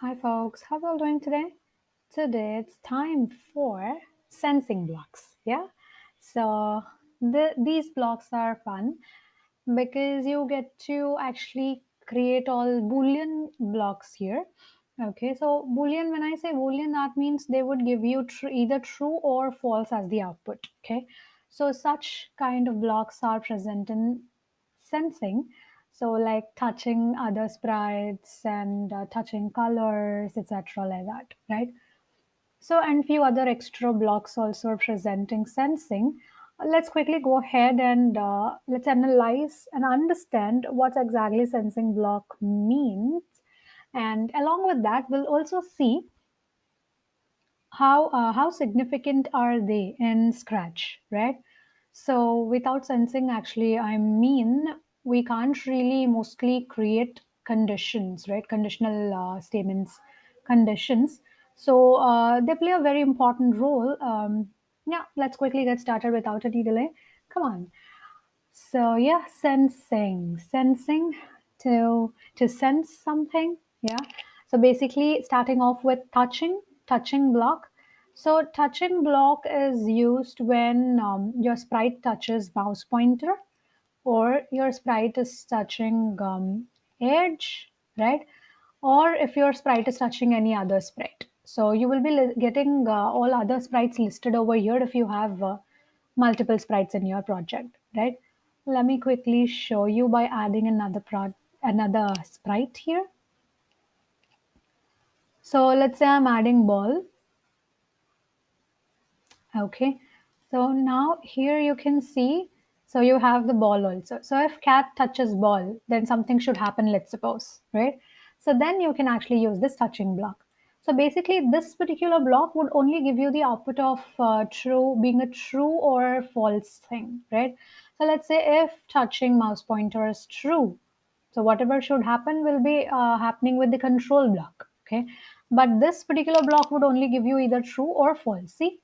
Hi folks, how are you all doing today? Today it's time for sensing blocks. Yeah, so these blocks are fun because you get to actually create all Boolean blocks here. Okay, so Boolean, when I say Boolean, that means they would give you either true or false as the output. Okay, so such kind of blocks are present in sensing. So, like touching other sprites and touching colors, etc., like that, right? So, and few other extra blocks also presenting sensing. Let's quickly go ahead and let's analyze and understand what exactly sensing block means. And along with that, we'll also see how significant are they in Scratch, right? So without sensing, actually, I mean, we can't really mostly create conditions, right? Conditional statements, conditions. So they play a very important role. Yeah, let's quickly get started without any delay. Come on. So yeah, sensing to sense something. Yeah. So basically, starting off with touching block. So touching block is used when your sprite touches mouse pointer or your sprite is touching edge, right? Or if your sprite is touching any other sprite. So you will be getting all other sprites listed over here if you have multiple sprites in your project, right? Let me quickly show you by adding another sprite here. So let's say I'm adding ball. Okay. So now here you can see, so you have the ball also. So if cat touches ball, then something should happen, let's suppose, right? So then you can actually use this touching block. So basically this particular block would only give you the output of true, being a true or false thing, right? So let's say if touching mouse pointer is true, so whatever should happen will be happening with the control block, okay? But this particular block would only give you either true or false. See,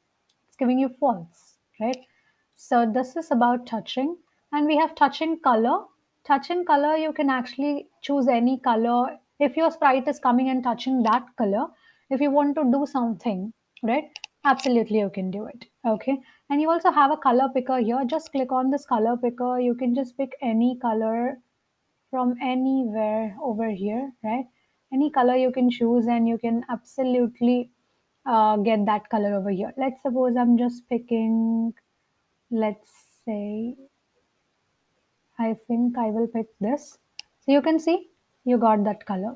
it's giving you false, right? So this is about touching, and we have touching color. Touching color, you can actually choose any color. If your sprite is coming and touching that color, if you want to do something, right? Absolutely, you can do it. Okay, and you also have a color picker here. Just click on this color picker. You can just pick any color from anywhere over here, right? Any color you can choose and you can absolutely get that color over here. Let's suppose I'm just picking, let's say, I think I will pick this. So you can see you got that color.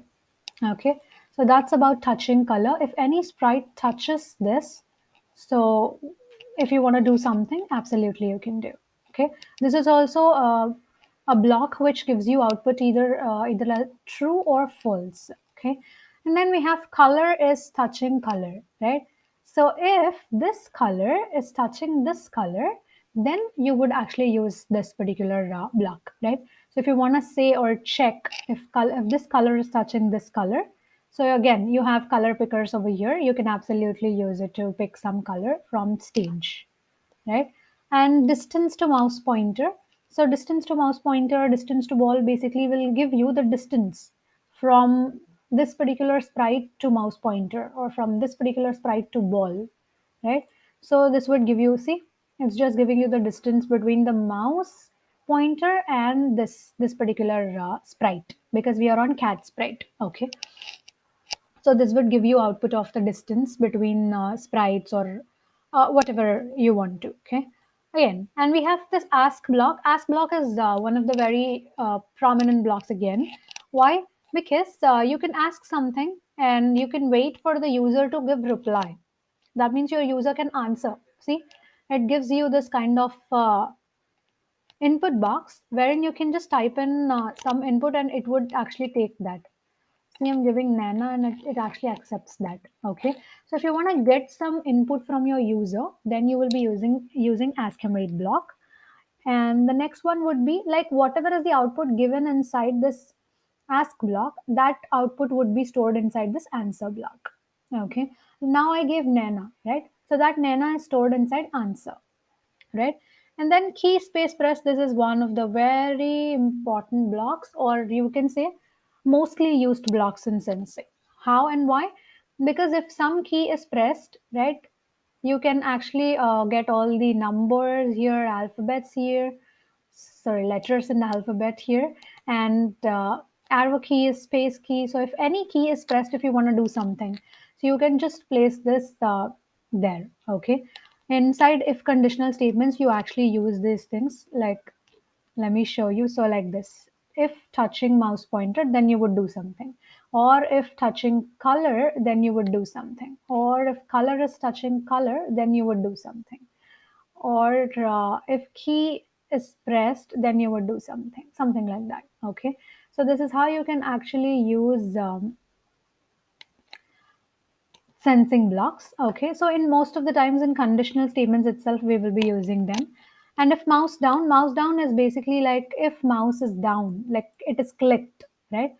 Okay, so that's about touching color. If any sprite touches this, so if you want to do something, absolutely you can do. Okay, this is also a block which gives you output either a true or false. Okay, and then we have color is touching color, right? So if this color is touching this color, then you would actually use this particular block, right? So if you want to say or check if this color is touching this color, so again, you have color pickers over here. You can absolutely use it to pick some color from stage, right? And distance to mouse pointer. So distance to mouse pointer, distance to ball basically will give you the distance from this particular sprite to mouse pointer or from this particular sprite to ball, right? So this would give you, see, it's just giving you the distance between the mouse pointer and this particular sprite because we are on cat sprite. Okay, so this would give you output of the distance between sprites or whatever you want to. Okay. Again, and we have this ask block. Ask block is one of the very prominent blocks again. Why? Because you can ask something and you can wait for the user to give reply. That means your user can answer. See, it gives you this kind of input box wherein you can just type in some input and it would actually take that. See, I'm giving Nana and it actually accepts that. Okay. So if you want to get some input from your user, then you will be using ask him wait block. And the next one would be like whatever is the output given inside this ask block, that output would be stored inside this answer block. Okay. Now I gave Nana, right? So that Nana is stored inside answer, right? And then key space press, this is one of the very important blocks, or you can say mostly used blocks in sensing. How and why? Because if some key is pressed, right, you can actually get all the numbers here, alphabets here, sorry, letters in the alphabet here, and arrow key is space key. So if any key is pressed, if you want to do something, so you can just place this there. Okay. Inside if conditional statements, you actually use these things like, let me show you. So like this, if touching mouse pointer, then you would do something. Or if touching color, then you would do something. Or if color is touching color, then you would do something. Or if key is pressed, then you would do something like that. Okay. So this is how you can actually use sensing blocks. Okay, so in most of the times in conditional statements itself, we will be using them. And if mouse down is basically like if mouse is down, like it is clicked, right?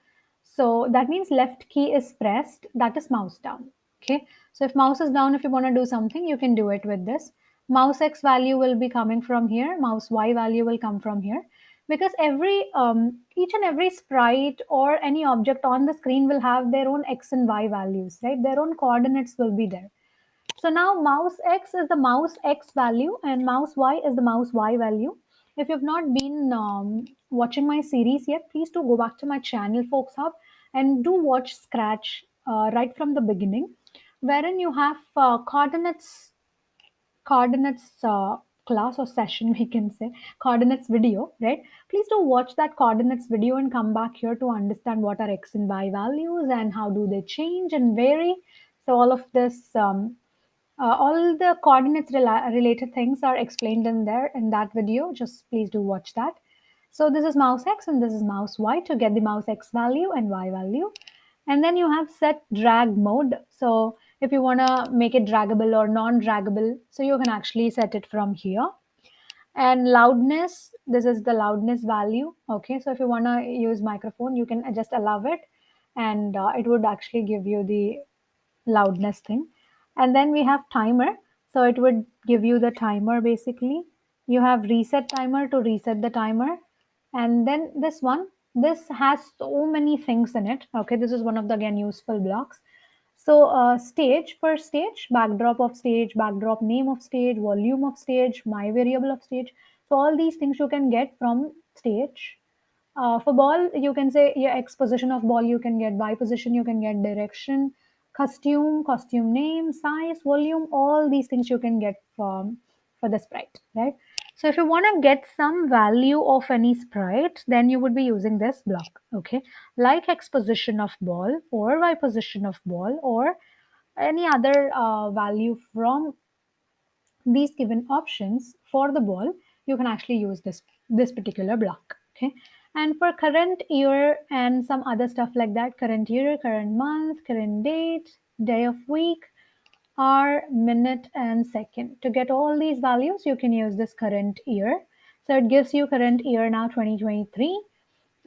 So that means left key is pressed, that is mouse down. Okay, so if mouse is down, if you want to do something, you can do it with this. Mouse X value will be coming from here, mouse Y value will come from here, because every each and every sprite or any object on the screen will have their own x and y values, right? Their own coordinates will be there. So now mouse x is the mouse x value and mouse y is the mouse y value. If you've not been watching my series yet, please do go back to my channel, Folx Hub, and do watch Scratch right from the beginning, wherein you have coordinates class or session, we can say coordinates video, right? Please do watch that coordinates video and come back here to understand what are x and y values and how do they change and vary. So all of this all the coordinates related things are explained in there in that video. Just please do watch that. So this is mouse x and this is mouse y to get the mouse x value and y value. And then you have set drag mode. So if you want to make it draggable or non-draggable, so you can actually set it from here. And loudness, this is the loudness value. Okay, so if you want to use microphone, you can just allow it, and it would actually give you the loudness thing. And then we have timer, so it would give you the timer basically. You have reset timer to reset the timer. And then this one, this has so many things in it. Okay, this is one of the again useful blocks. So stage, for stage, backdrop of stage, backdrop name of stage, volume of stage, my variable of stage. So all these things you can get from stage. For ball, you can say your X position of ball, you can get Y position, you can get direction, costume name, size, volume, all these things you can get for the sprite, right? So if you want to get some value of any sprite, then you would be using this block, okay? Like X position of ball or Y position of ball or any other value from these given options for the ball, you can actually use this particular block. Okay, and for current year and some other stuff like that, current year, current month, current date, day of week, hour, minute, and second. To get all these values, you can use this current year. So it gives you current year now 2023.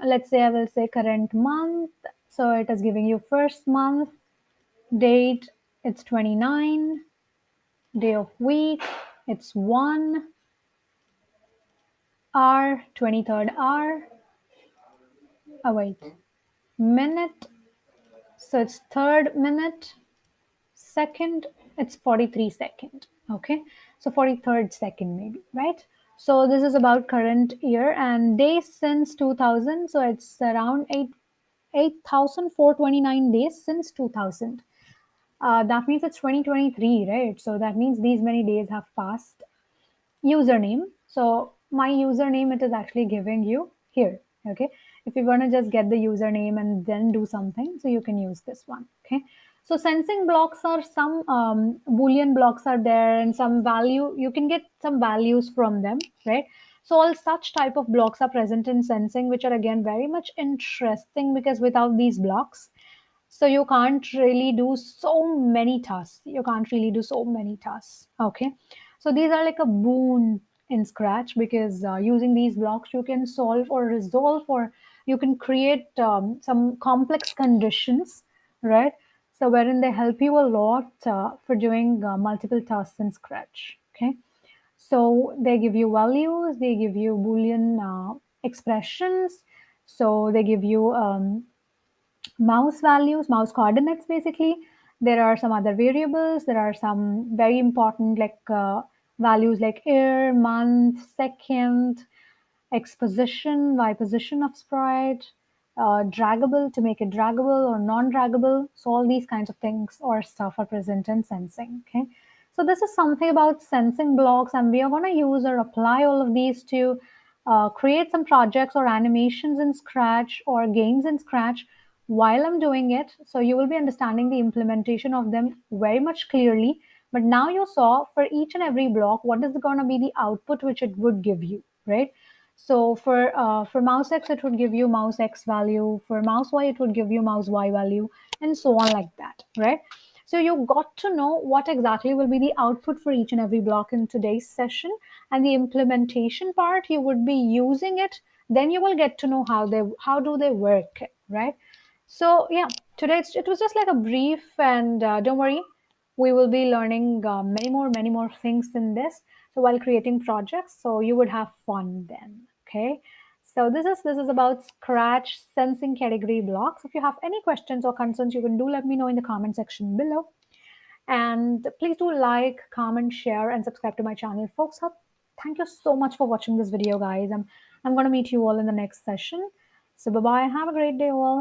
Let's say I will say current month. So it is giving you first month, date, it's 29, day of week, it's 1, hour, 23rd hour. Oh, wait, minute, so it's third minute, second, it's 43 second. Okay, so 43rd second maybe, right? So this is about current year and days since 2000. So it's around 8,429 days since 2000. That means it's 2023, right? So that means these many days have passed. Username, so my username, it is actually giving you here. Okay, if you want to just get the username and then do something, so you can use this one. Okay, so sensing blocks are some boolean blocks are there, and some value, you can get some values from them, right? So all such type of blocks are present in sensing, which are again very much interesting, because without these blocks, so you can't really do so many tasks. You can't really do so many tasks. Okay, so these are like a boon in Scratch, because using these blocks you can solve or resolve, or you can create some complex conditions, right? So wherein they help you a lot for doing multiple tasks in Scratch. Okay, so they give you values, they give you boolean expressions, so they give you mouse values, mouse coordinates basically. There are some other variables. There are some very important like values like year, month, second, X position, Y position of sprite, draggable to make it draggable or non-draggable. So all these kinds of things or stuff are present in sensing. Okay. So this is something about sensing blocks, and we are going to use or apply all of these to create some projects or animations in Scratch or games in Scratch while I'm doing it. So you will be understanding the implementation of them very much clearly. But now you saw for each and every block, what is going to be the output which it would give you, right? So for mouse X, it would give you mouse X value. For mouse Y, it would give you mouse Y value, and so on like that, right? So you got to know what exactly will be the output for each and every block in today's session, and the implementation part you would be using it. Then you will get to know how do they work, right? So yeah, today it was just like a brief, and don't worry, we will be learning many more things in this. So while creating projects, so you would have fun then. Okay. So this is about Scratch sensing category blocks. If you have any questions or concerns, you can do let me know in the comment section below. And please do like, comment, share, and subscribe to my channel, folks. Thank you so much for watching this video, guys. I'm going to meet you all in the next session. So bye bye. Have a great day, all.